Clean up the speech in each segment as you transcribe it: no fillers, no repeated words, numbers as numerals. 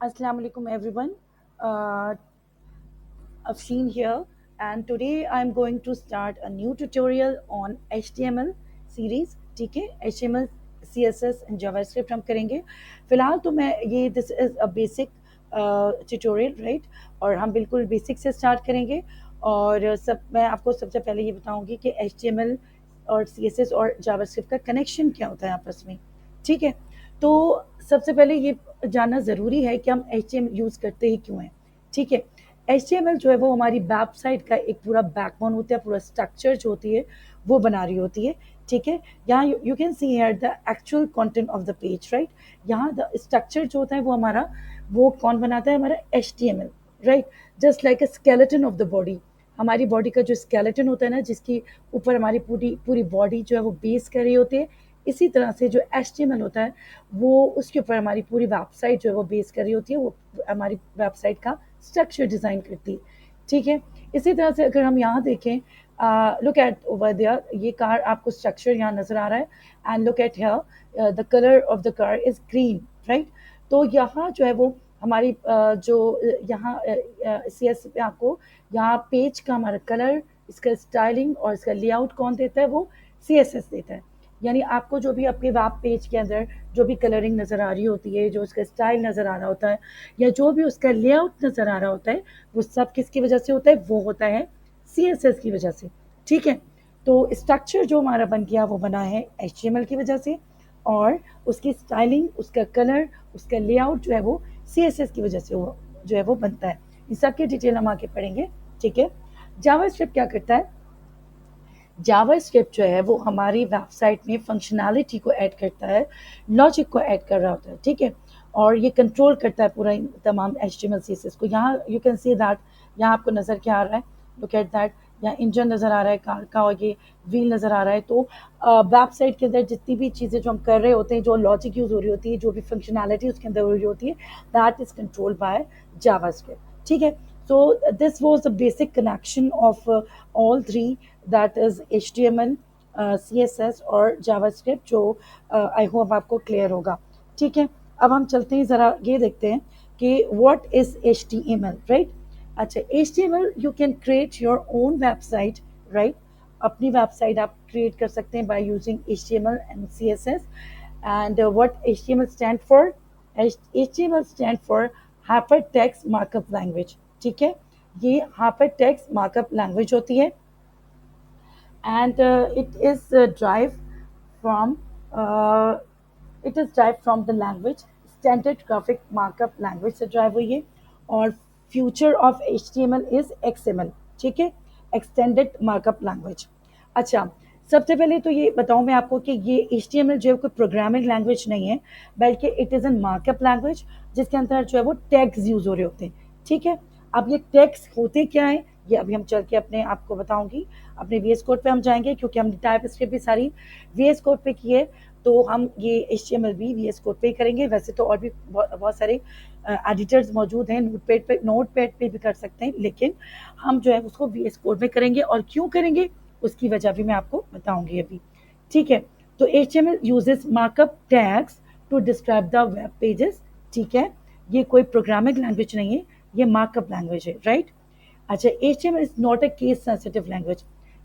Assalamu alaikum everyone. Uh, Afshin here, and today I'm going to start a new tutorial on HTML series. ठीक है, HTML, CSS and JavaScript हम करेंगे. फिलहाल तो मैं ये this is a basic tutorial right, और हम बिल्कुल बेसिक से स्टार्ट करेंगे. और सब मैं आपको सबसे पहले ये बताऊंगी कि HTML और CSS और JavaScript का कनेक्शन क्या होता है आपस में. ठीक है, तो सबसे पहले ये जानना ज़रूरी है कि हम HTML यूज़ करते ही क्यों हैं. ठीक है, HTML जो है वो हमारी वेबसाइट का एक पूरा बैकबोन होता है, पूरा स्ट्रक्चर जो होती है वो बना रही होती है. ठीक है, यहाँ you can see here the actual content of the page right. यहाँ द स्ट्रक्चर जो होता है वो हमारा, वो कौन बनाता है, हमारा HTML right. Just like a skeleton of the body. हमारी बॉडी का जो स्केलेटन होता है ना, जिसकी ऊपर हमारी पूरी पूरी बॉडी जो है वो बेस कर रही होती है, इसी तरह से जो HTML होता है वो उसके ऊपर हमारी पूरी वेबसाइट जो है वो बेस कर रही होती है, वो हमारी वेबसाइट का स्ट्रक्चर डिज़ाइन करती है. ठीक है, इसी तरह से अगर हम यहाँ देखें, लुक एट ओवर देयर, ये कार आपको स्ट्रक्चर यहाँ नज़र आ रहा है. And look at here, the colour of the car is green right. तो यहाँ जो है वो हमारी जो यहाँ CS पे आपको यहाँ पेज का हमारा कलर, इसका स्टाइलिंग और इसका लेआउट कौन देता है, वो CSS देता है. यानी आपको जो भी आपके वेब पेज के अंदर जो भी कलरिंग नज़र आ रही होती है, जो उसका स्टाइल नज़र आ रहा होता है, या जो भी उसका लेआउट नज़र आ रहा होता है, वो सब किसकी वजह से होता है, वो होता है CSS की वजह से. ठीक है, तो स्ट्रक्चर जो हमारा बन गया वो बना है HTML की वजह से, और उसकी स्टाइलिंग, उसका कलर, उसका लेआउट जो है वो CSS की वजह से वो जो है वो बनता है. इन सब की डिटेल हम आके पढ़ेंगे. ठीक है, जावास्क्रिप्ट क्या करता है, जावास्क्रिप्ट जो है वो हमारी वेबसाइट में फंक्शनैलिटी को ऐड करता है, लॉजिक को ऐड कर रहा होता है. ठीक है, और ये कंट्रोल करता है पूरा तमाम HTML CSS को. यहाँ यू कैन सी दैट, यहाँ आपको नज़र क्या आ रहा है, लुक एट दैट. यहाँ इंजन नज़र आ रहा है कार का, और ये व्हील नज़र आ रहा है. तो वेबसाइट के अंदर जितनी भी चीज़ें जो हम कर रहे होते हैं, जो लॉजिक यूज़ हो रही होती है, जो भी फंक्शनैलिटी उसके अंदर हो रही होती है, that is controlled by JavaScript. ठीक है, so this was the basic connection of all three, that is HTML, CSS और JavaScript, जो आई होप आपको क्लियर होगा. ठीक है, अब हम चलते हैं, ज़रा ये देखते हैं कि व्हाट इज़ HTML राइट. अच्छा, HTML you can create your own website right. अपनी वेबसाइट आप क्रिएट कर सकते हैं by using HTML and CSS. And what HTML stand for, HTML stand for hypertext markup language. ठीक है, ये हाइपरटेक्स्ट मार्कअप लैंग्वेज होती है. And from uh, it is derived from the language standard graphic markup language से drive हुई है. और future of HTML is XML. ठीक है, extended markup language. अच्छा, सबसे पहले तो ये बताऊं मैं आपको कि ये HTML जो है कोई प्रोग्रामिंग लैंग्वेज नहीं है, बल्कि it is an markup language, जिसके अंदर जो है वो टैग्स यूज़ हो रहे होते हैं. ठीक है, अब ये टैग्स होते क्या है, ये अभी हम चल के अपने आपको बताऊंगी. अपने VS कोड पे हम जाएंगे, क्योंकि हमने टाइप स्क्रिप्ट भी सारी VS कोड पे की है, तो हम ये HTML भी VS कोड पे ही करेंगे. वैसे तो और भी बहुत सारे एडिटर्स मौजूद हैं, नोटपैड पे भी कर सकते हैं, लेकिन हम जो है उसको VS कोड में करेंगे. और क्यों करेंगे उसकी वजह भी मैं आपको बताऊंगी अभी. ठीक है, तो HTML uses markup tags to describe the web pages. ठीक है, ये कोई प्रोग्रामिंग लैंग्वेज नहीं है, ये मार्कअप लैंग्वेज है राइट. अच्छा, HTML is not a case sensitive language.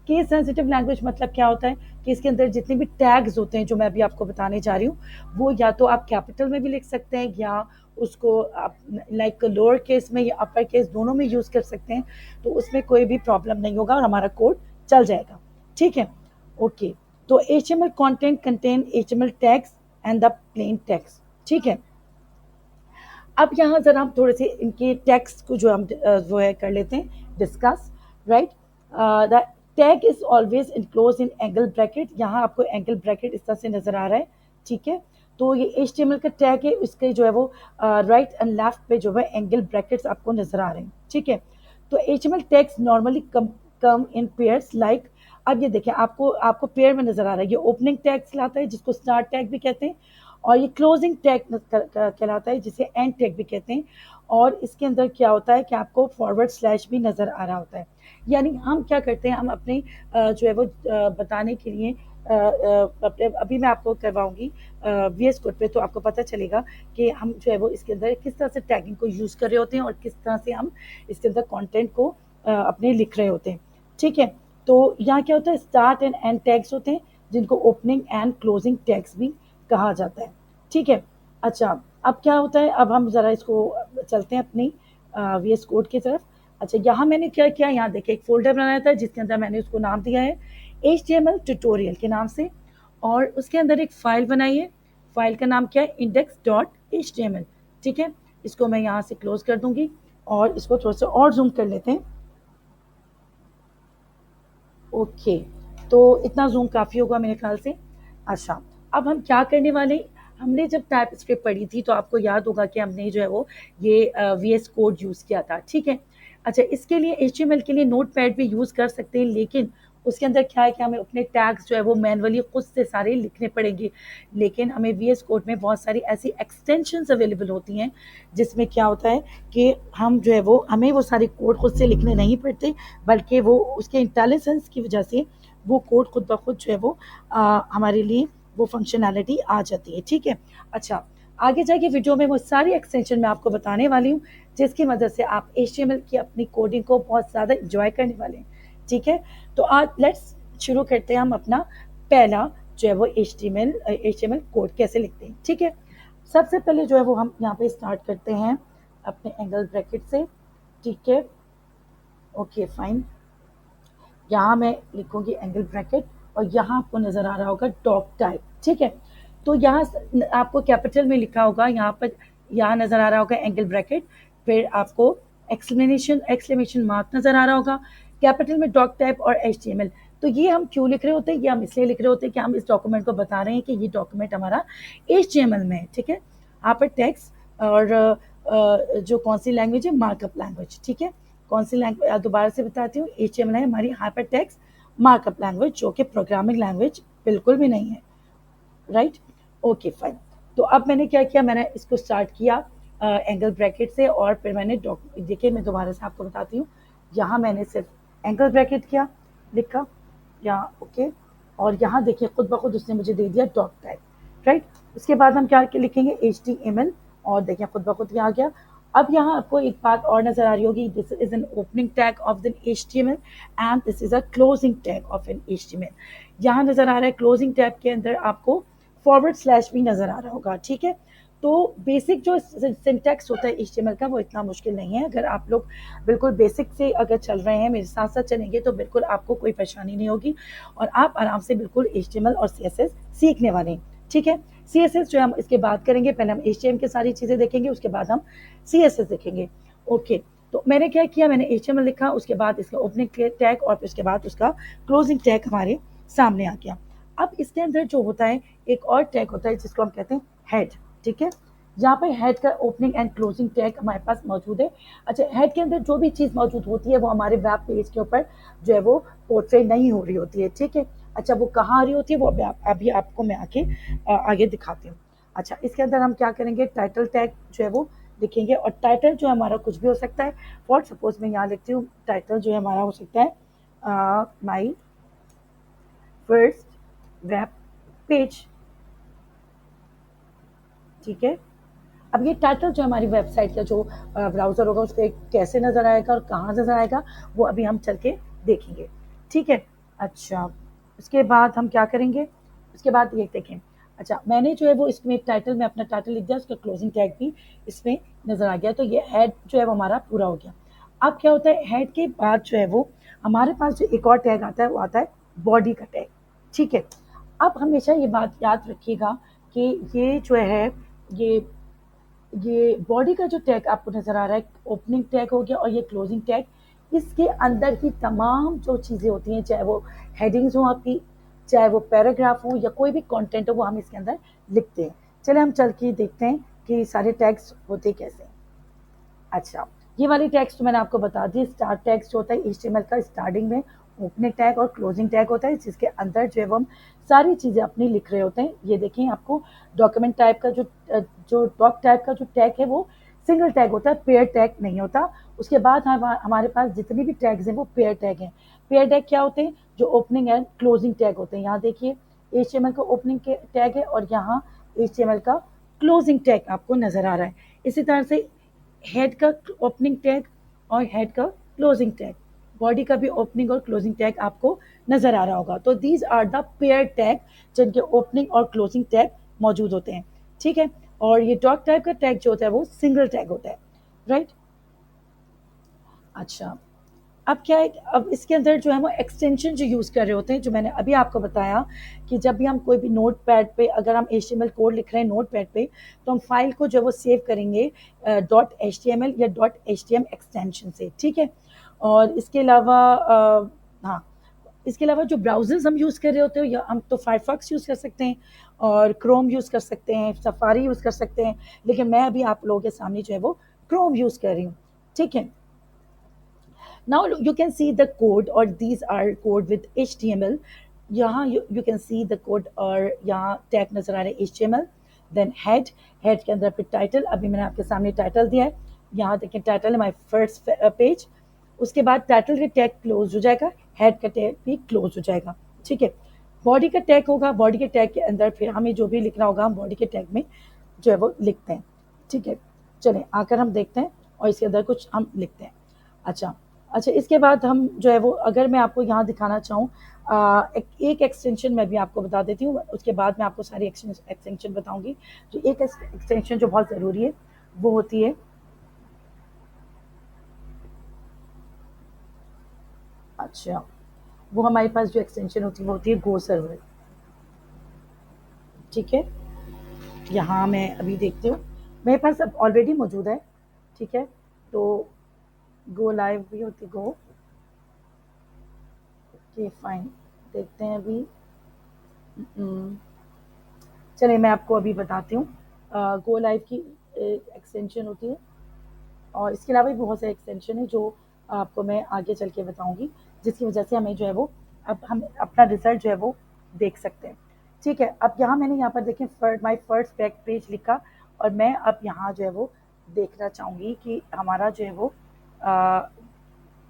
Case sensitive language मतलब क्या होता है कि इसके अंदर जितने भी टैग्स होते हैं जो मैं अभी आपको बताने जा रही हूँ, वो या तो आप कैपिटल में भी लिख सकते हैं, या उसको आप लाइक लोअर केस में या अपर केस दोनों में यूज़ कर सकते हैं. तो उसमें कोई भी प्रॉब्लम नहीं होगा और हमारा कोड चल जाएगा. ठीक है, ओके. तो HTML content contain HTML tags and the plain text. ठीक है, अब यहाँ ज़रा हम थोड़े से इनके टेक्स्ट को जो हम वो है कर लेते हैं discuss right. The tag is always enclose in angle bracket. यहाँ आपको एंगल ब्रैकेट इस तरह से नज़र आ रहा है. ठीक है, तो ये HTML का टैग है, इसके जो है वो राइट एंड लेफ्ट पे जो है एंगल ब्रैकेट्स आपको नज़र आ रहे हैं. ठीक है, तो HTML टैग्स नॉर्मली कम इन पेयर्स लाइक. अब ये देखें, आपको आपको पेयर में नज़र आ रहा है, ये ओपनिंग टैग्स लाता है जिसको स्टार्ट टैग भी कहते हैं, और ये क्लोजिंग टैग कहलाता है जिसे एंड टैग भी कहते हैं. और इसके अंदर क्या होता है कि आपको फॉरवर्ड स्लैश भी नज़र आ रहा होता है. यानी हम क्या करते हैं, हम अपने जो है वो बताने के लिए अभी मैं आपको करवाऊंगी वीएस कोड पे, तो आपको पता चलेगा कि हम जो है वो इसके अंदर किस तरह से टैगिंग को यूज़ कर रहे होते हैं और किस तरह से हम इसके अंदर कंटेंट को अपने लिख रहे होते हैं। ठीक है, तो यहाँ क्या होता है, स्टार्ट एंड एंड टैग्स होते हैं जिनको ओपनिंग एंड क्लोजिंग टैग्स भी कहा जाता है। ठीक है, अच्छा अब क्या होता है, अब हम ज़रा इसको चलते हैं अपनी वीएस कोड की तरफ। अच्छा, यहाँ मैंने क्या किया, यहाँ देखिए एक फोल्डर बनाया था जिसके अंदर मैंने उसको नाम दिया है HTML ट्यूटोरियल के नाम से, और उसके अंदर एक फाइल बनाई है। फाइल का नाम क्या है, index.html। ठीक है, इसको मैं यहाँ से क्लोज कर दूंगी और इसको थोड़ा सा और जूम कर लेते हैं। ओके, तो इतना जूम काफ़ी होगा मेरे ख्याल से। अच्छा, अब हम क्या करने वाले, हमने जब टाइप स्क्रिप्ट पढ़ी थी तो आपको याद होगा कि हमने जो है वो ये VS कोड यूज़ किया था। ठीक है, अच्छा इसके लिए HTML के लिए नोट पैड भी यूज़ कर सकते हैं, लेकिन उसके अंदर क्या है कि हमें अपने टैग्स जो है वो मैनुअली खुद से सारे लिखने पड़ेंगे। लेकिन हमें VS कोड में बहुत सारी ऐसी एक्सटेंशंस अवेलेबल होती हैं जिसमें क्या होता है कि हम जो है वो हमें वो सारे कोड खुद से लिखने नहीं पड़ते, बल्कि वो उसके इंटेलिजेंस की वजह से वो कोड खुद ब खुद जो है वो हमारे लिए वो फंक्शनैलिटी आ जाती है। ठीक है, अच्छा आगे जाके वीडियो में वो सारी एक्सटेंशन मैं आपको बताने वाली हूँ जिसकी मदद से आप HTML की अपनी कोडिंग को बहुत ज़्यादा इंजॉय करने वाले हैं। ठीक है, तो आज लेट्स शुरू करते हैं हम अपना पहला जो है वो HTML कोड कैसे लिखते हैं। ठीक है, सबसे पहले जो है वो हम यहाँ पे स्टार्ट करते हैं अपने एंगल ब्रैकेट से। ठीक है, ओके फाइन, यहाँ मैं लिखूंगी एंगल ब्रैकेट और यहाँ आपको नजर आ रहा होगा डॉक टाइप। ठीक है, तो यहाँ आपको कैपिटल में लिखा होगा, यहाँ पर यहाँ नजर आ रहा होगा एंगल ब्रैकेट, फिर आपको एक्सक्लेमेशन मार्क नजर आ रहा होगा, कैपिटल में डॉक टाइप और HTML। तो ये हम क्यों लिख रहे होते हैं, ये हम इसलिए लिख रहे होते हैं कि हम इस डॉक्यूमेंट को बता रहे हैं कि ये डॉक्यूमेंट हमारा HTML में है। ठीक है, यहाँ पर टेक्स्ट और जो कौन सी लैंग्वेज है, मार्कअप लैंग्वेज। ठीक है, कौन सी लैंग्वेज दोबारा से बताती हूँ, HTML है हमारी हाइपर टेक्स्ट मार्कअप लैंग्वेज, जो कि प्रोग्रामिंग लैंग्वेज बिल्कुल भी नहीं है। Right, okay fine. तो अब मैंने क्या किया, मैंने इसको स्टार्ट किया एंगल ब्रैकेट से, और फिर मैंने देखिए मैं दोबारा से आपको बताती हूँ, यहाँ मैंने सिर्फ एंगल ब्रैकेट किया, लिखा यहाँ, ओके, और यहाँ देखिए खुद ब खुद उसने मुझे दे दिया डॉट टाइप। राइट, उसके बाद हम क्या लिखेंगे, HTML, और देखिए खुद ब खुद यहाँ आ गया। अब यहाँ आपको एक बात और नजर आ रही होगी, this is an opening tag of an HTML and this is a closing tag of an HTML। यहाँ नजर आ रहा है क्लोजिंग टैग के अंदर आपको फॉरवर्ड स्लैश भी नजर आ रहा होगा। ठीक है, तो बेसिक जो सिंटैक्स होता है HTML का वो इतना मुश्किल नहीं है। अगर आप लोग बिल्कुल बेसिक से अगर चल रहे हैं, मेरे साथ साथ चलेंगे, तो बिल्कुल आपको कोई परेशानी नहीं होगी और आप आराम से बिल्कुल HTML और CSS सीखने वाले हैं। ठीक है, CSS जो हम इसके बाद करेंगे, पहले हम HTML की सारी चीज़ें देखेंगे, उसके बाद हम CSS देखेंगे। ओके, तो मैंने क्या किया, मैंने HTML लिखा, उसके बाद इसका ओपनिंग टैग और उसके बाद उसका क्लोजिंग टैग हमारे सामने आ गया। अब इसके अंदर जो होता है एक और टैग होता है जिसको हम कहते हैं हेड। ठीक है, यहाँ पर हेड का ओपनिंग एंड क्लोजिंग टैग हमारे पास मौजूद है। अच्छा, हेड के अंदर जो भी चीज़ मौजूद होती है वो हमारे वेब पेज के ऊपर जो है वो पोर्ट्रेट नहीं हो रही होती है। ठीक है, अच्छा वो कहाँ आ रही होती है, वो अभी आपको मैं आगे दिखाती हूँ। अच्छा, इसके अंदर हम क्या करेंगे, टाइटल टैग जो है वो लिखेंगे, और टाइटल जो है हमारा कुछ भी हो सकता है। फॉर सपोज मैं यहाँ लिखती हूँ, टाइटल जो है हमारा हो सकता है माई फर्स्ट वेब पेज। ठीक है, अब ये टाइटल जो हमारी वेबसाइट का जो ब्राउज़र होगा उस पर कैसे नज़र आएगा और कहाँ नज़र आएगा वो अभी हम चल के देखेंगे। ठीक है, अच्छा उसके बाद हम क्या करेंगे, उसके बाद ये देखें। अच्छा, मैंने जो है वो इसमें टाइटल में अपना टाइटल लिख दिया, उसका क्लोजिंग टैग भी इसमें नज़र आ गया, तो ये हेड जो है वो हमारा पूरा हो गया। अब क्या होता है, हेड के बाद जो है वो हमारे पास जो एक और टैग आता है वो आता है बॉडी का टैग। ठीक है, अब हमेशा ये बात याद रखिएगा कि ये जो है ये ये बॉडी का जो टैग आपको नज़र आ रहा है, ओपनिंग टैग हो गया और ये क्लोजिंग टैग, इसके अंदर ही तमाम जो चीज़ें होती हैं, चाहे वो हेडिंग्स हो आपकी, चाहे वो पैराग्राफ हो या कोई भी कंटेंट हो, वो हम इसके अंदर लिखते हैं। चले हम चल के देखते हैं कि सारे टैग्स होते कैसे हैं। अच्छा, ये वाली टैग्स तो मैंने आपको बता दी। स्टार्ट टैग्स जो होता है HTML का, स्टार्टिंग में ओपनिंग टैग और क्लोजिंग टैग होता है जिसके अंदर जो है हम सारी चीज़ें अपनी लिख रहे होते हैं। ये देखें, आपको डॉक्यूमेंट टाइप का जो डॉक टाइप का जो टैग है वो सिंगल टैग होता है, पेयर टैग नहीं होता। उसके बाद हमारे पास जितनी भी टैग्स हैं वो पेयर टैग हैं। पेयर टैग क्या होते हैं, जो ओपनिंग एंड क्लोजिंग टैग होते हैं। यहाँ देखिए HTML का ओपनिंग टैग है और यहाँ HTML का क्लोजिंग टैग आपको नजर आ रहा है। इसी तरह से हेड का ओपनिंग टैग और हेड का क्लोजिंग टैग, बॉडी का भी ओपनिंग और क्लोजिंग टैग आपको नजर आ रहा होगा। तो these are the pair tag जिनके ओपनिंग और क्लोजिंग टैग मौजूद होते हैं। ठीक है, और ये डॉट टाइप का टैग जो होता है वो सिंगल टैग होता है, राइट। अच्छा, अब क्या है, अब इसके अंदर जो है वो एक्सटेंशन जो यूज़ कर रहे होते हैं, जो मैंने अभी आपको बताया कि जब भी हम कोई भी नोट पैड पे अगर हम HTML कोड लिख रहे हैं नोट पैड पे, तो हम फाइल को जो वो सेव करेंगे .html या .htm एक्सटेंशन से। ठीक है, और इसके अलावा हाँ, इसके अलावा जो ब्राउजर्स हम यूज़ कर रहे होते हैं, या हम तो फायरफॉक्स यूज़ कर सकते हैं और क्रोम यूज़ कर सकते हैं, सफारी यूज़ कर सकते हैं, लेकिन मैं अभी आप लोगों के सामने जो है वो क्रोम यूज़ कर रही हूँ। ठीक है, now you can see the code, or these are code with HTML. यहाँ you can see the code, और यहाँ टैग नजर आ रहा है HTML, then head के अंदर फिर टाइटल, अभी मैंने आपके सामने टाइटल दिया है, यहाँ देखें टाइटल है माई फर्स्ट पेज। उसके बाद टाइटल का टैग क्लोज हो जाएगा, हेड का टैग भी क्लोज हो जाएगा। ठीक है, बॉडी का टैग होगा, बॉडी के टैग के अंदर फिर हमें जो भी लिखना होगा हम बॉडी के टैग में जो है वो लिखते हैं। ठीक है, चलें आकर हम देखते हैं और इसके अंदर कुछ हम लिखते हैं। अच्छा अच्छा, इसके बाद हम जो है वो, अगर मैं आपको यहाँ दिखाना चाहूँ एक एक्सटेंशन मैं भी आपको बता देती हूँ, उसके बाद मैं आपको सारी एक्सटेंशन बताऊंगी। तो एक एक्सटेंशन जो बहुत ज़रूरी है वो होती है, अच्छा, वो हमारे पास जो एक्सटेंशन होती है वो होती है गो सर्वर। ठीक है, यहाँ मैं अभी देखती हूँ, मेरे पास अब ऑलरेडी मौजूद है। ठीक है, तो गो लाइव भी होती, गो, ओके फाइन, देखते हैं अभी। चलिए मैं आपको अभी बताती हूँ, गो लाइव की एक्सटेंशन होती है, और इसके अलावा भी बहुत सारे एक्सटेंशन है जो आपको मैं आगे चल के बताऊंगी, जिसकी वजह से हमें जो है वो, अब हम अपना रिजल्ट जो है वो देख सकते हैं। ठीक है, अब यहाँ मैंने यहाँ पर देखें माई फर्स्ट बैक पेज लिखा, और मैं अब यहाँ जो है वो देखना चाहूँगी कि हमारा जो है वो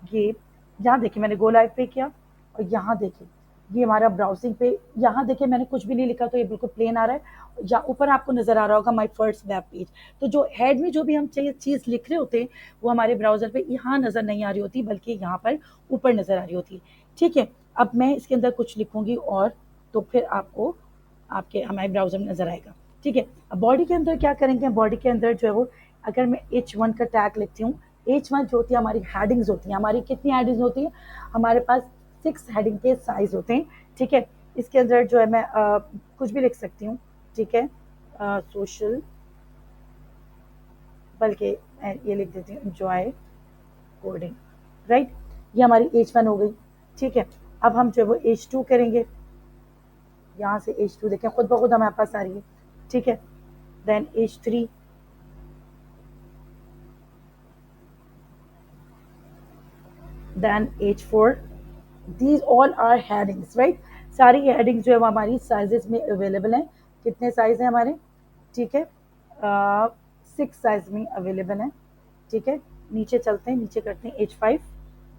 ये, यहाँ देखिए मैंने गो लाइव पे किया, और यहाँ देखिए ये हमारा ब्राउजिंग पे, यहाँ देखिए मैंने कुछ भी नहीं लिखा तो ये बिल्कुल प्लेन आ रहा है, या ऊपर आपको नजर आ रहा होगा माई फर्स्ट वेब पेज। तो जो हेड में जो भी हम चीज़ लिख रहे होते हैं वो हमारे ब्राउजर पे यहाँ नजर नहीं आ रही होती, बल्कि यहाँ पर ऊपर नजर आ रही होती है। ठीक है, अब मैं इसके अंदर कुछ लिखूंगी और तो फिर आपको आपके हमारे ब्राउजर में नजर आएगा। ठीक है, अब बॉडी के अंदर क्या करेंगे, बॉडी के अंदर जो है वो, अगर मैं H1 का टैग लिखती हूँ, H1 जो होती है हमारी हेडिंग्स होती हैं, हमारी कितनी हेडिंग्स होती है, हमारे पास 6 हेडिंग के साइज होते हैं। ठीक है, इसके अंदर जो है मैं कुछ भी लिख सकती हूँ। ठीक है, सोशल, बल्कि मैं ये लिख देती हूँ एंजॉय कोडिंग, राइट, ये हमारी H1 हो गई। ठीक है, अब हम जो है वो H2 करेंगे, यहाँ से H2 देखें खुद ब खुद हमारे पास आ रही है। ठीक है, then H3, then H4, these all are headings, right. सारी हेडिंग्स जो है वो हमारी साइजेस में अवेलेबल हैं। कितने साइज हैं हमारे, ठीक है, 6 साइज में अवेलेबल हैं। ठीक है, नीचे चलते हैं, नीचे करते हैं H5,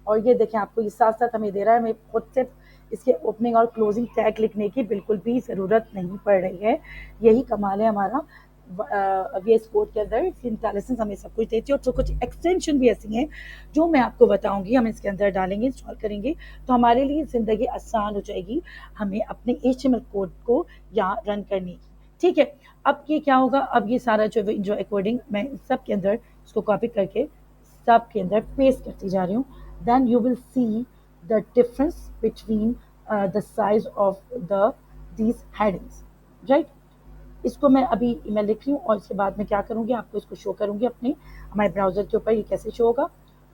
और ये देखें आपको ये साथ साथ हमें दे रहा है, हमें खुद से इसके ओपनिंग और क्लोजिंग टैग लिखने की बिल्कुल भी ज़रूरत नहीं पड़ रही है। यही कमाल है हमारा VS कोड के अंदर, इंटेलिजेंस हमें सब कुछ देती है। और तो कुछ एक्सटेंशन भी ऐसी हैं जो मैं आपको बताऊंगी, हम इसके अंदर डालेंगे, इंस्टॉल करेंगे तो हमारे लिए ज़िंदगी आसान हो जाएगी, हमें अपने HTML कोड को यहाँ रन करने की। ठीक है, अब ये क्या होगा, अब ये सारा जो अकॉर्डिंग मैं सब के अंदर इसको कॉपी करके सब के अंदर पेस्ट करती जा रही हूँ। Then you will see the difference between the size of the these headings, right. इसको मैं अभी मैं लिख रही हूँ, और इसके बाद में क्या करूँगी, आपको इसको शो करूँगी अपने हमारे ब्राउज़र के ऊपर, ये कैसे शो होगा,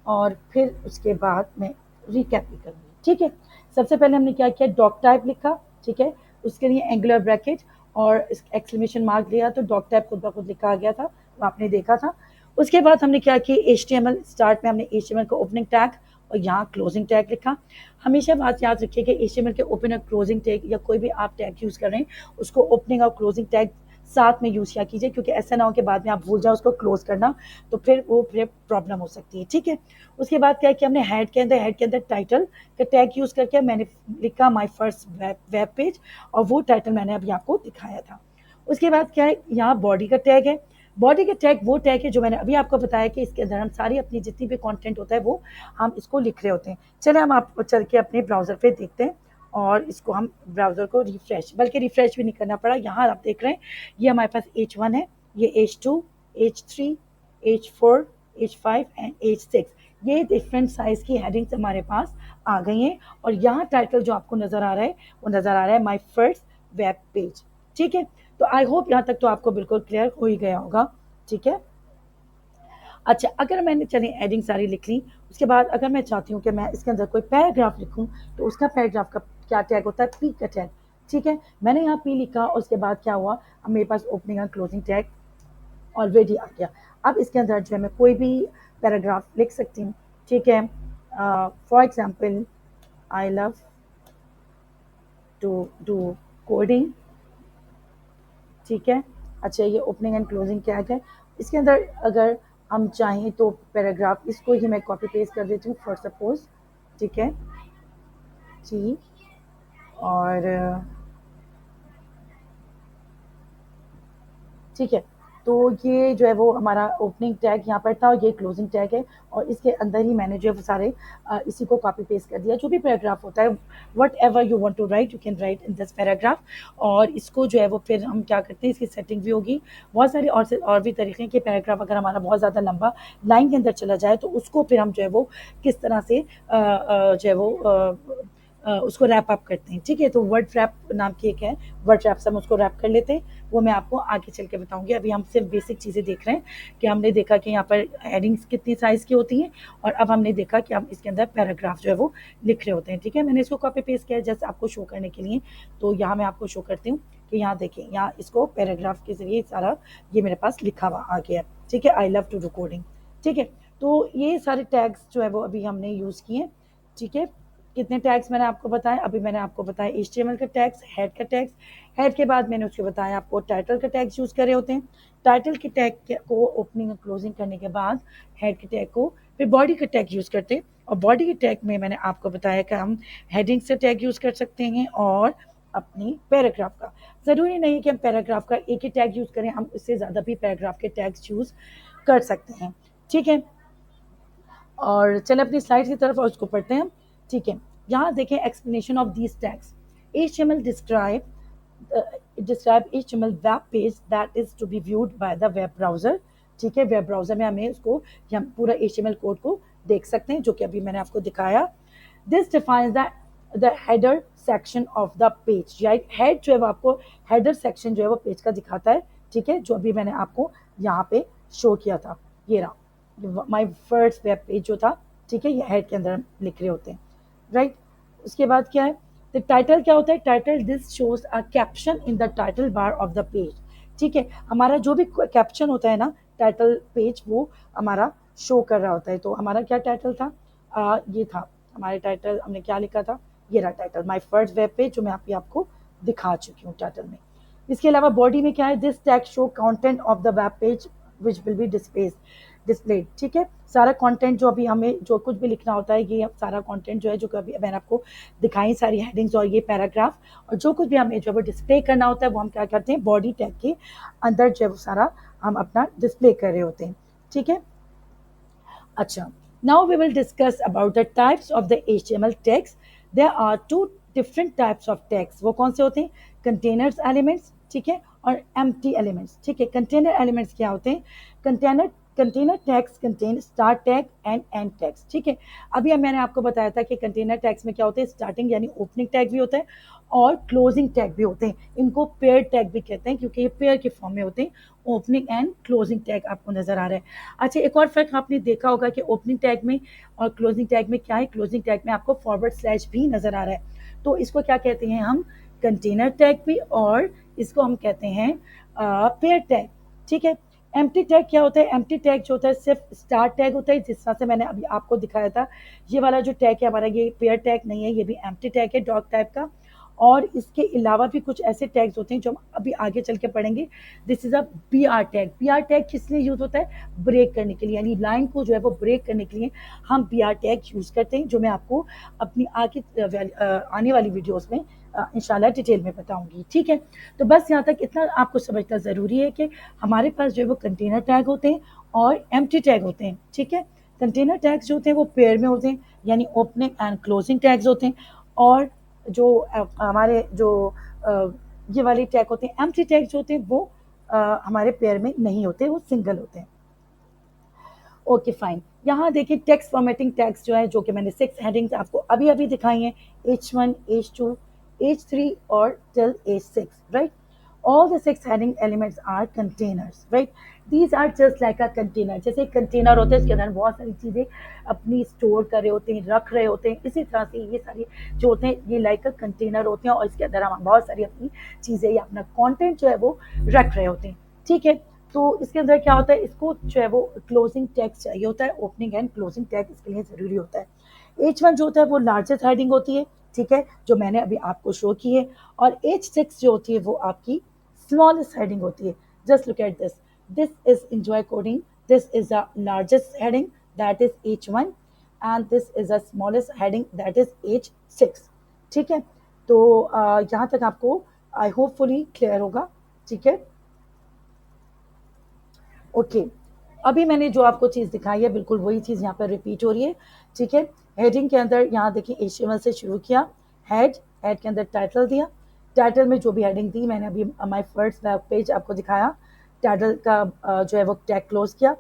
और फिर उसके बाद मैं रिकैप भी करूँगी। ठीक है, सबसे पहले हमने क्या किया, डॉक टाइप लिखा। ठीक है, उसके लिए एंगुलर ब्रैकेट और एक्सक्लेमेशन मार्क लिया, तो डॉक टाइप खुद ब खुद लिखा आ गया था, वो आपने देखा था। उसके बाद हमने क्या किया, HTML स्टार्ट में हमने HTML का ओपनिंग टैग और यहाँ क्लोजिंग टैग लिखा। हमेशा बात याद रखिए कि HTML के ओपन और क्लोजिंग टैग, या कोई भी आप टैग यूज़ कर रहे हैं, उसको ओपनिंग और क्लोजिंग टैग साथ में यूज़ किया कीजिए, क्योंकि ऐसा ना हो कि बाद में आप भूल जाओ उसको क्लोज करना, तो फिर प्रॉब्लम हो सकती है। ठीक है, उसके बाद क्या है कि हमने हेड के अंदर टाइटल का टैग यूज़ करके मैंने लिखा माई फर्स्ट वेब पेज, और वो टाइटल मैंने अभी आपको दिखाया था। उसके बाद क्या है, यहाँ बॉडी का टैग है। बॉडी का टैग वो टैग है जो मैंने अभी आपको बताया कि इसके अंदर हम सारी अपनी जितनी भी कंटेंट होता है वो हम इसको लिख रहे होते हैं। चले हम आप चल के अपने ब्राउज़र पे देखते हैं, और इसको हम ब्राउज़र को रिफ्रेश, बल्कि रिफ्रेश भी नहीं करना पड़ा। यहाँ आप देख रहे हैं ये हमारे पास H1 है, ये H2, H3, H4, H5 and H6, ये डिफरेंट साइज की हेडिंग्स हमारे पास आ गई हैं। और यहाँ टाइटल जो आपको नज़र आ रहा है वो नज़र आ रहा है माई फर्स्ट वेब पेज। ठीक है, तो आई होप यहाँ तक तो आपको बिल्कुल क्लियर हो ही गया होगा। ठीक है, अच्छा, अगर मैंने चलिए एडिंग सारी लिख ली, उसके बाद अगर मैं चाहती हूँ कि मैं इसके अंदर कोई पैराग्राफ लिखूँ, तो उसका पैराग्राफ का क्या टैग होता है, पी का टैग। ठीक है, मैंने यहाँ पी लिखा, और उसके बाद क्या हुआ, अब मेरे पास opening and closing tag already आ गया। अब इसके अंदर जो है मैं कोई भी पैराग्राफ लिख सकती हूँ। ठीक है, for example I love to do coding. ठीक है, अच्छा, ये ओपनिंग एंड क्लोजिंग टैग है। इसके अंदर अगर हम चाहें तो पैराग्राफ इसको ही मैं कॉपी पेस्ट कर देती हूँ फॉर सपोज। ठीक है जी, और ठीक है, तो ये जो है वो हमारा ओपनिंग टैग यहाँ पर था, और ये क्लोजिंग टैग है, और इसके अंदर ही मैंने जो है वो सारे इसी को कॉपी पेस्ट कर दिया। जो भी पैराग्राफ होता है, whatever you want to write you can write in this paragraph. और इसको जो है वो फिर हम क्या करते हैं, इसकी सेटिंग भी होगी, बहुत सारी और भी तरीके हैं कि पैराग्राफ अगर हमारा बहुत ज़्यादा लंबा लाइन के अंदर चला जाए तो उसको फिर हम जो है वो किस तरह से जो है वो उसको रैप अप करते हैं। ठीक है, तो वर्ड रैप नाम की एक है, वर्ड रैप से हम उसको रैप कर लेते हैं, वो मैं आपको आगे चल के बताऊंगी। अभी हम सिर्फ बेसिक चीज़ें देख रहे हैं कि हमने देखा कि यहाँ पर हेडिंग्स कितनी साइज़ की होती हैं, और अब हमने देखा कि हम इसके अंदर पैराग्राफ जो है वो लिख रहे होते हैं। ठीक है, मैंने इसको कॉपी पेस्ट किया है जैसे आपको शो करने के लिए, तो यहाँ मैं आपको शो करती हूँ कि यहाँ देखें, यहाँ इसको पैराग्राफ के जरिए सारा ये मेरे पास लिखा हुआ आ गया है। ठीक है, I love to do coding. ठीक है, तो ये सारे टैग्स जो है वो अभी हमने यूज़ किए। ठीक है, कितने टैग्स मैंने आपको बताए, अभी मैंने आपको बताया HTML का टैग्स, हेड का टैग्स, हेड के बाद मैंने उसको बताया आपको टाइटल का टैग्स यूज़ करे होते हैं। टाइटल के टैग को ओपनिंग और क्लोजिंग करने के बाद हेड के टैग को फिर बॉडी का टैग यूज़ करते हैं, और बॉडी के टैग में मैंने आपको बताया कि हम हेडिंग से टैग यूज़ कर सकते हैं, और अपनी पैराग्राफ का ज़रूरी नहीं कि हम पैराग्राफ का एक ही टैग यूज़ करें, हम उससे ज़्यादा भी पैराग्राफ के टैग्स यूज़ कर सकते हैं। ठीक है, और चले अपनी स्लाइड की तरफ और उसको पढ़ते हैं हम। ठीक है, यहाँ देखें explanation of these tags. HTML describe HTML web page that is to be viewed by the web browser। ठीक है, वेब ब्राउजर में हमें उसको, हम पूरा HTML कोड को देख सकते हैं, जो कि अभी मैंने आपको दिखाया। This defines the header section of the page, right, head जो है वो आपको हेडर सेक्शन जो है वो पेज का दिखाता है। ठीक है, जो अभी मैंने आपको यहाँ पे शो किया था, ये रहा माई फर्स्ट वेब पेज जो था। ठीक है, ये हेड के अंदर लिख रहे होते हैं, राइट। उसके बाद क्या है, तो टाइटल क्या होता है, title this shows a caption in the title bar of the page. ठीक है, हमारा जो भी कैप्शन होता है ना टाइटल पेज, वो हमारा शो कर रहा होता है। तो हमारा क्या टाइटल था, ये था हमारे टाइटल, हमने क्या लिखा था, ये रहा title my first web page, जो मैं आपको दिखा चुकी हूँ टाइटल में। इसके अलावा बॉडी में क्या है, this tag show content of the web page which will be displayed. ठीक है, सारा कंटेंट जो अभी हमें जो कुछ भी लिखना होता है, ये सारा कंटेंट जो है, जो अभी मैंने आपको दिखाई सारी हेडिंग्स और ये पैराग्राफ, और जो कुछ भी हमें जो है डिस्प्ले करना होता है वो हम क्या करते हैं, बॉडी टैग के अंदर जो है सारा हम अपना डिस्प्ले कर रहे होते हैं। ठीक है, अच्छा, now we will discuss about the types of the HTML tags। There are two different types of tags। वो कौन से होते हैं, containers elements, ठीक है, और empty elements। ठीक है, container elements क्या होते हैं, container tags contain start tag and and tags. ठीक है, अभी मैंने आपको बताया था कि कंटेनर टैग्स में क्या होते हैं, स्टार्टिंग यानी ओपनिंग टैग भी होता है, और क्लोजिंग टैग भी होते हैं। इनको पेयर टैग भी कहते हैं, क्योंकि ये पेयर के फॉर्म में होते हैं। ओपनिंग एंड क्लोजिंग टैग आपको नजर आ रहा है। अच्छा, एक और फर्क आपने देखा होगा कि ओपनिंग टैग में और क्लोजिंग टैग में क्या है, क्लोजिंग टैग में आपको फॉरवर्ड स्लैश भी नजर आ रहा है। तो इसको क्या कहते हैं हम, कंटेनर टैग भी, और इसको हम कहते हैं पेयर टैग। ठीक है, एम्प्टी टैग क्या होता है, एम्प्टी टैग जो होता है सिर्फ स्टार्ट टैग होता है, जिस तरह से मैंने अभी आपको दिखाया था। ये वाला जो टैग है हमारा, ये पेयर टैग नहीं है, ये भी एम्प्टी टैग है डॉग टाइप का। और इसके अलावा भी कुछ ऐसे टैग्स होते हैं जो हम अभी आगे चल के पढ़ेंगे। This is a B R tag. B R tag किस लिए यूज होता है? ब्रेक करने के लिए, यानी लाइन को जो है वो ब्रेक करने के लिए हम बी आर टैग यूज करते हैं, जो मैं आपको अपनी आगे आने वाली वीडियोस में इंशाल्लाह डिटेल में बताऊंगी। ठीक है, तो बस यहाँ तक इतना आपको समझना ज़रूरी है कि हमारे पास जो है वो कंटेनर टैग होते हैं और एम्प्टी टैग होते हैं। ठीक है, कंटेनर टैग्स जो होते हैं वो पेयर में होते हैं, यानी ओपनिंग एंड क्लोजिंग टैग्स होते हैं। और जो हमारे जो ये वाले टैग होते हैं, एम्प्टी टैग जो होते हैं, वो हमारे पेयर में नहीं होते, वो सिंगल होते हैं। ओके फाइन, यहाँ देखिए टेक्स्ट फॉर्मेटिंग टैग्स जो है, जो कि मैंने 6 हेडिंग्स आपको अभी अभी दिखाई हैं, H1, H2, H3 और till H6, right? All the 6 heading elements are containers, right? These are just like a container. जैसे एक कंटेनर होता है, इसके अंदर बहुत सारी चीज़ें अपनी स्टोर कर रहे होते हैं, रख रहे होते हैं। इसी तरह से ये सारी जो होते हैं, ये लाइक अ कंटेनर होते हैं, और इसके अंदर हम बहुत सारी अपनी चीज़ें या अपना कंटेंट जो है वो रख रहे होते हैं। ठीक है, तो इसके अंदर क्या होता है, इसको जो है वो क्लोजिंग टैग चाहिए होता है, ओपनिंग एंड क्लोजिंग टैग इसके लिए ज़रूरी होता है। H1 जो होता है वो लार्जेस्ट हेडिंग होती है, ठीक है, जो मैंने अभी आपको शो की है। और H6 जो होती है वो आपकी स्मॉलेस्ट हेडिंग होती है। Just look at this, this is enjoy coding, this is the largest heading, that is H1, and this is the smallest heading, that is H6। ठीक है, तो यहाँ तक आपको आई होपफुली क्लियर होगा। ठीक है, ओके, अभी मैंने जो आपको चीज़ दिखाई है बिल्कुल वही चीज़ यहाँ पर रिपीट हो रही है। ठीक है, हेडिंग के अंदर यहाँ देखिए HTML से शुरू किया, हेड, हेड के अंदर टाइटल दिया, टाइटल में जो भी हेडिंग दी मैंने अभी माय फर्स्ट वेब पेज आपको दिखाया, टाइटल का जो है वो टैग क्लोज किया,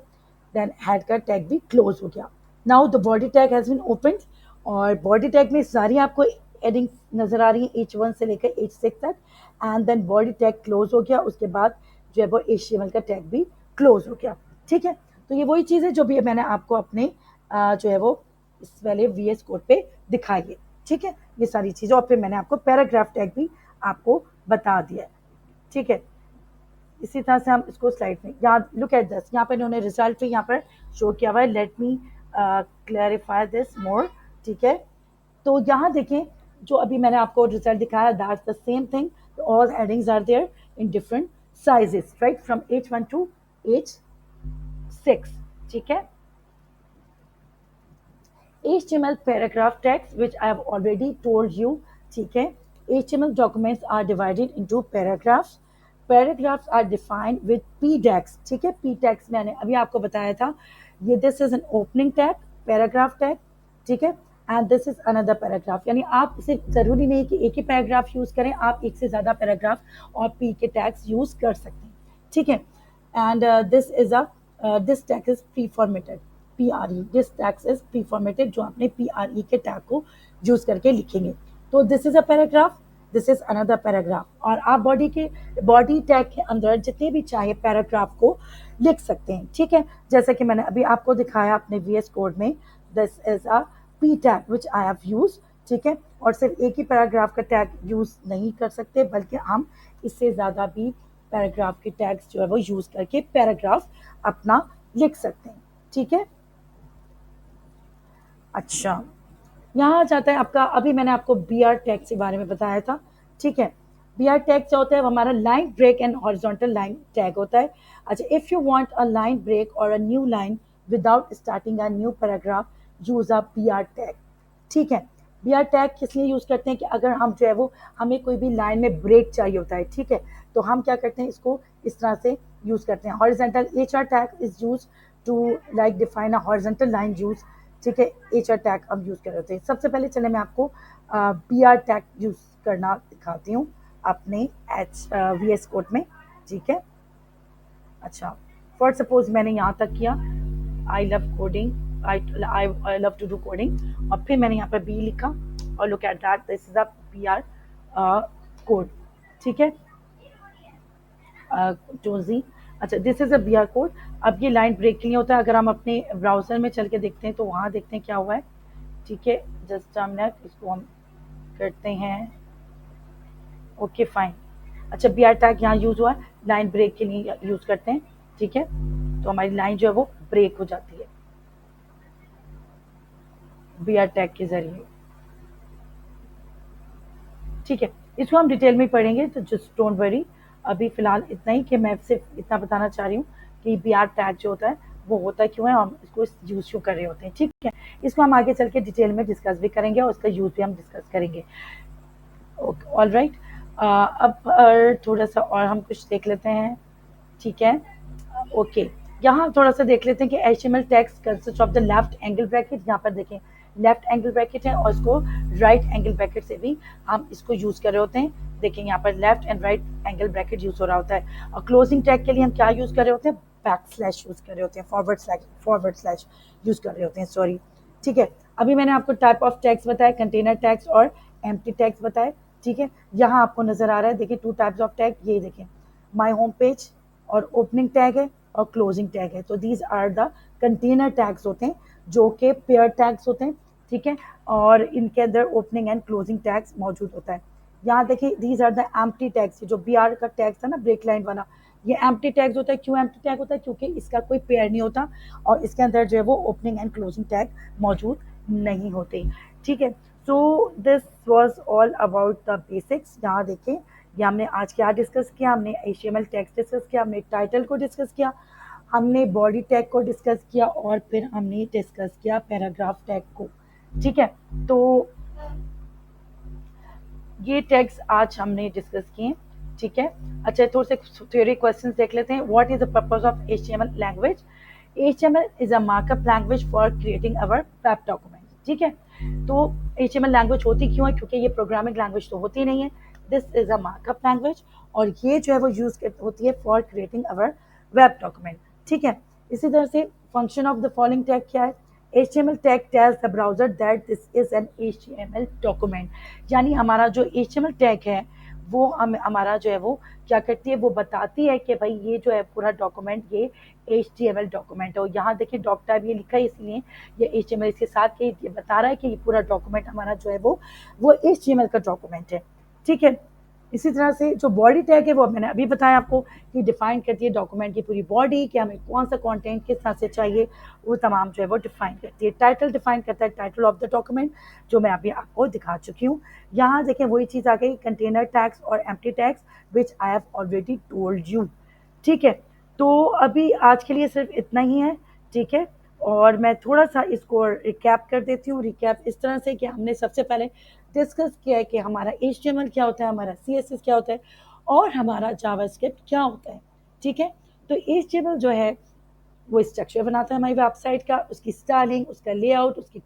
देन हेड का टैग भी क्लोज हो गया। Now the body tag has been opened, और बॉडी टैग में सारी आपको हेडिंग नजर आ रही है H1 से लेकर H6 तक, and then body tag close हो गया, उसके बाद जो है वो HTML का टैग भी क्लोज हो गया। ठीक है, तो ये वही चीज़ है जो भी मैंने आपको अपने जो है वो इस वाले VS कोड पे दिखाई है। ठीक है, ये सारी चीज़ें, और फिर मैंने आपको पैराग्राफ टैग भी आपको बता दिया है। ठीक है, इसी तरह से हम इसको स्लाइड में यहाँ लुक एट दिस, यहाँ पर इन्होंने रिजल्ट भी यहाँ पर शो किया हुआ है। Let me clarify this more. ठीक है, तो यहाँ देखें, जो अभी मैंने आपको रिजल्ट दिखाया, that's the same thing, all headings are there in different sizes, right, from H1 to H6. ठीक है, HTML paragraph text, which I have already told you. ठीक है, HTML documents are divided into paragraphs. Paragraphs are defined with p tags. ठीक है, p tags मैंने अभी आपको बताया था, ये this is an opening tag, paragraph tag, ठीक है, and this is another paragraph. यानी आप इसे जरूरी नहीं कि एक ही पैराग्राफ यूज करें, आप एक से ज्यादा पैराग्राफ और पी के टैग्स यूज कर सकते हैं। ठीक है, and this is a this tag is pre formatted, PRE, this tag is pre formatted, जो आपने PRE के टैग को यूज करके लिखेंगे। तो this is a paragraph, this is another paragraph, और आप बॉडी टैग के अंदर जितने भी चाहे पैराग्राफ को लिख सकते हैं। ठीक है, जैसे कि मैंने अभी आपको दिखाया अपने VS कोड में, this is a P tag which I have used। ठीक है, और सिर्फ एक ही पैराग्राफ का टैग यूज नहीं कर सकते, बल्कि हम इससे ज्यादा भी पैराग्राफ के टैग्स जो है वो यूज करके पैराग्राफ अपना लिख सकते हैं। ठीक है, अच्छा, यहाँ जाता है आपका, अभी मैंने आपको BR टैग के बारे में बताया था। ठीक है, BR टैग क्या होता है? वो हमारा line break and horizontal line tag होता है। अच्छा, if you want a line break or a new line without starting a new paragraph, use a BR tag. ठीक है, BR टैग किस लिए यूज करते हैं कि अगर हम जो है वो हमें कोई भी लाइन में ब्रेक चाहिए होता है, ठीक है, तो हम क्या करते हैं, इसको इस तरह से यूज करते हैं। Horizontal HR tag is use to like define a horizontal line use. ठीक है, HR टैग हम यूज कर रहे थे। सबसे पहले चले मैं आपको BR टैग यूज करना दिखाती हूँ अपने VS कोड में। ठीक है, अच्छा, फॉर सपोज मैंने यहाँ तक किया, I love coding, I love to do coding, और फिर मैंने यहाँ पर बी लिखा, और look at that, this is a BR code. ठीक है, टोजी, अच्छा, this is a BR code. अब ये लाइन ब्रेक के लिए होता है। अगर हम अपने ब्राउजर में चल के देखते हैं तो वहाँ देखते हैं क्या हुआ है। ठीक है, जस्ट हमने इसको हम करते हैं, ओके फाइन। अच्छा, BR टैग यहाँ यूज हुआ है, लाइन ब्रेक के लिए यूज करते हैं। ठीक है, तो हमारी लाइन जो है वो ब्रेक हो जाती है BR टैग के जरिए। ठीक है, इसको हम डिटेल में पढ़ेंगे, तो जस्ट डोंट वरी। अभी फ़िलहाल इतना ही कि मैं सिर्फ इतना बताना चाह रही हूँ कि बी आर टैग जो होता है वो होता क्यों है और इसको यूज़ क्यों कर रहे होते हैं, ठीक है। इसको हम आगे चल के डिटेल में डिस्कस भी करेंगे और उसका यूज़ भी हम डिस्कस करेंगे। Okay, all right. अब थोड़ा सा और हम कुछ देख लेते हैं, ठीक है। ओके, यहाँ थोड़ा सा देख लेते हैं कि HTML text consist of the left angle bracket. यहाँ पर देखें लेफ्ट एंगल ब्रैकेट है और इसको राइट एंगल ब्रैकेट से भी हम इसको यूज कर रहे होते हैं। देखें यहाँ पर left and right angle bracket use हो रहा होता है। और क्लोजिंग टैग के लिए हम क्या यूज कर रहे होते हैं, बैक स्लैश यूज कर रहे होते हैं, फॉरवर्ड स्लैश यूज कर रहे होते हैं, सॉरी, ठीक है। अभी मैंने आपको टाइप ऑफ टैग्स बताया, कंटेनर टैग्स और एम्प्टी टैग्स बताए, ठीक है। यहाँ आपको नजर आ रहा है, देखिए टू टाइप्स ऑफ टैग, ये देखें माई होम पेज और ओपनिंग टैग है और क्लोजिंग टैग है। तो these are the container tags होते हैं जो कि पेयर टैग्स होते हैं, ठीक है। और इनके अंदर ओपनिंग एंड क्लोजिंग टैग्स मौजूद होता है। यहाँ देखिए these are the empty tags, जो बी आर का टैग था ना ब्रेक लाइन वाला, ये एम्प्टी टैग्स होता है। क्यों एम्प्टी टैग होता है, क्योंकि इसका कोई पेयर नहीं होता और इसके अंदर जो है वो ओपनिंग एंड क्लोजिंग टैग मौजूद नहीं होते, ठीक है। So this was all about the basics. यहाँ देखें ये हमने आज क्या डिस्कस किया, हमने एचटीएमएल टेक्स्ट डिस्कस किया, हमने टाइटल को डिस्कस किया, हमने बॉडी टैग को डिस्कस किया और फिर हमने डिस्कस किया पैराग्राफ टैग को, ठीक है। तो ये टैग्स आज हमने डिस्कस किए, ठीक है। अच्छा, थोड़े से थ्योरी क्वेश्चंस देख लेते हैं। What is the purpose of HTML language? HTML is a markup language for creating our web document, ठीक है। तो एचटीएमएल लैंग्वेज होती क्यों है, क्योंकि ये प्रोग्रामिंग लैंग्वेज तो होती नहीं है। This is a markup language और ये जो है वो यूज होती है for creating our web document, ठीक है। इसी तरह से function of the following tag क्या है? HTML tag tells the browser that this is an HTML document। यानी हमारा जो HTML टैग है वो हमारा जो है वो क्या करती है, वो बताती है कि भाई ये जो है पूरा डॉक्यूमेंट ये HTML डॉक्यूमेंट है। और यहाँ देखिए डॉक टाइप ये लिखा है, इसलिए ये HTML इसके साथ ये बता रहा है कि ये पूरा डॉक्यूमेंट हमारा जो है वो HTML का डॉक्यूमेंट है, ठीक है। इसी तरह से जो बॉडी टैग है वो मैंने अभी बताया आपको कि डिफाइन करती है डॉक्यूमेंट की पूरी बॉडी, कि हमें कौन सा कंटेंट किस तरह से चाहिए, वो तमाम जो है वो डिफाइन करती है। टाइटल डिफाइन करता है टाइटल ऑफ द डॉक्यूमेंट, जो मैं अभी आपको दिखा चुकी हूँ। यहाँ देखें वही चीज़ आ गई, कंटेनर टैग्स और empty tags which I have already told you, ठीक है। तो अभी आज के लिए सिर्फ इतना ही है, ठीक है। और मैं थोड़ा सा इसको रिकैप कर देती हूँ। रिकैप इस तरह से कि हमने सबसे पहले डिस्कस किया है कि हमारा HTML क्या होता है, हमारा CSS क्या होता है और हमारा जावास्क्रिप्ट क्या होता है, ठीक है। तो HTML जो है वो स्ट्रक्चर बनाता है हमारी वेबसाइट का, उसकी स्टाइलिंग, उसका लेआउट, उसकी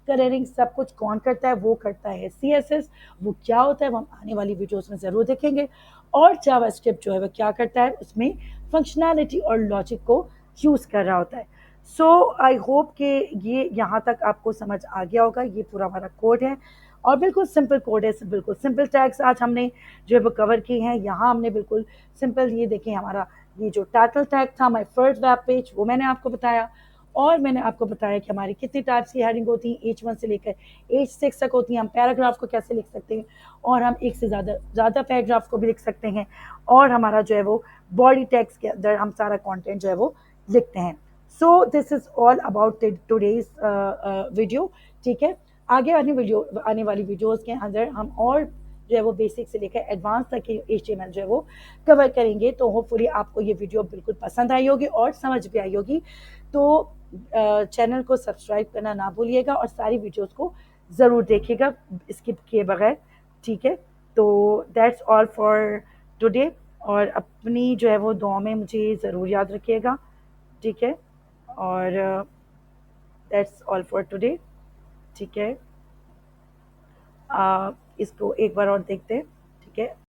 कलरिंग सब कुछ कौन करता है, वो करता है CSS। वो क्या होता है वो हम आने वाली वीडियोस में ज़रूर देखेंगे। और जावास्क्रिप्ट जो है वो क्या करता है, उसमें फंक्शनैलिटी और लॉजिक को यूज़ कर रहा होता है। सो आई होप कि ये यहाँ तक आपको समझ आ गया होगा। ये पूरा हमारा कोड है और बिल्कुल सिंपल कोड है, बिल्कुल सिंपल टैग्स आज हमने जो है वो कवर की हैं। यहाँ हमने बिल्कुल सिंपल, ये देखें हमारा ये जो टाइटल टैग था माय फर्स्ट वेब पेज, वो मैंने आपको बताया। और मैंने आपको बताया कि हमारी कितनी टाइप्स की हेडिंग होती हैं, H1 से लेकर H6 तक होती हैं। हम पैराग्राफ को कैसे लिख सकते हैं और हम एक से ज़्यादा पैराग्राफ को भी लिख सकते हैं। और हमारा जो है वो बॉडी टैग्स के अंदर हम सारा कंटेंट जो है वो लिखते हैं। So this is all about today's video, ठीक है। आगे आने वाली वीडियोज़ के अंदर हम और जो है वो बेसिक से लेकर एडवांस तक की HTML जो है वो कवर करेंगे। तो होपफुली आपको ये वीडियो बिल्कुल पसंद आई होगी और समझ भी आई होगी। तो चैनल को सब्सक्राइब करना ना भूलिएगा और सारी वीडियोस को ज़रूर देखिएगा स्किप किए बगैर, ठीक है। तो दैट्स ऑल फॉर टुडे और अपनी जो है वो दुआ में मुझे ज़रूर याद रखिएगा, ठीक है। और दैट्स ऑल फॉर टुडे, ठीक है। इसको एक बार और देखते हैं, ठीक है।